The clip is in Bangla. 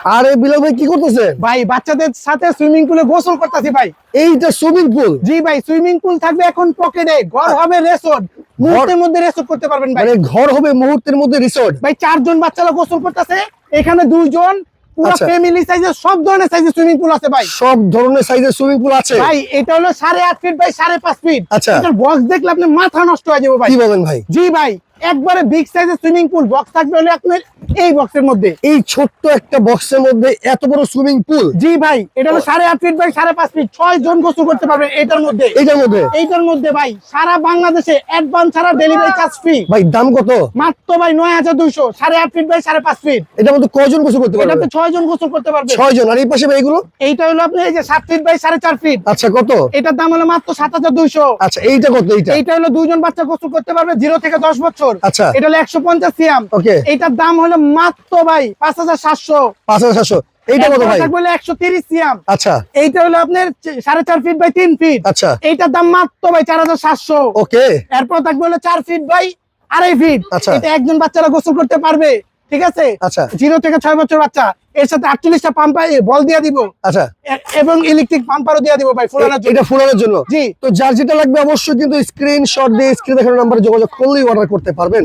আরে বিলাল ভাই কি করতেছেন? ভাই বাচ্চাদের সাথে সুইমিং পুলে গোসল করতেছি ভাই। এইটা সুইমিং পুল? জি ভাই, সুইমিং পুল থাকবে এখন পকেটে, ঘর হবে রিসোর্ট, মুহূর্তের মধ্যে রিসোর্ট করতে পারবেন ভাই। মানে ঘর হবে মুহূর্তের মধ্যে রিসোর্ট? ভাই 4 জন বাচ্চারা গোসল করতেছে, এখানে 2 জন, পুরো আচ্ছা। ফ্যামিলি সাইজের সব ধরনের সাইজের সুইমিং পুল আছে ভাই। সব ধরনের সাইজের সুইমিং পুল আছে ভাই এটা হলো 8.5 ফিট বাই 5.5 ফিট। আচ্ছা। এটার বক্স দেখলে আপনি মাথা নষ্ট হয়ে যাবে ভাই। কি বলেন ভাই? জি ভাই, একবারে বিগ সাইজের সুইমিং পুল, বক্স থাকবে হলে আপনার এই বক্সের মধ্যে। এই ছোট্ট একটা বক্সের মধ্যে এত বড় সুইমিং পুল? জি ভাই, এটা হলো 8.5 ফিট বাই 5.5 ফিট, 6 জন গোসল করতে পারবেন এটার মধ্যে। এইটার মধ্যে ভাই সারা বাংলাদেশে অ্যাডভান্স ছাড়া ডেলিভারি চার্জ ফ্রি। ভাই দাম কত? মাত্র ভাই 9200, 8.5 ফিট বাই 5.5 ফিট। এটার মধ্যে কয়জন গোসল করতে পারবে? এটাতে 6 জন গোসল করতে পারবে। 6 জন। আর এই পাশে ভাই এগুলো? এইটা হলো আপনি এই যে 7 ফিট বাই 4.5 ফিট। আচ্ছা, কত? এটার দাম হলো মাত্র 7200। আচ্ছা, এইটা কত? এইটা হলো 2 জন বাচ্চা গোসল করতে পারবে 0 থেকে 10 বছর। আচ্ছা। এটা হলো 150 সিএম। ওকে। এটার দাম হলো মাত্র ভাই 5700। 5700। এইটা কত ভাই? থাকবে 130 সিএম। আচ্ছা। এইটা হলো আপনার 4.5 ফিট বাই 3 ফিট। আচ্ছা। এইটার দাম মাত্র ভাই 4700। ওকে। এরপর থাকবে হলো 4 ফিট বাই 2.5 ফিট। আচ্ছা। এটা একজন বাচ্চারা গোসল করতে পারবে, ঠিক আছে? আচ্ছা। 0 থেকে 6 বছর বাচ্চা। এর সাথে 48টা পাম্প বল দিয়ে দিব। আচ্ছা। এবং ইলেকট্রিক পাম্পারও দিয়ে দিব ভাই ফুলানোর জন্য। এটা ফুলানোর জন্য? জি। তো যার যেটা লাগবে অবশ্যই কিন্তু স্ক্রিনশট দিয়ে স্ক্রিনে দেখানো নম্বরে যোগাযোগ করলেই অর্ডার করতে পারবেন।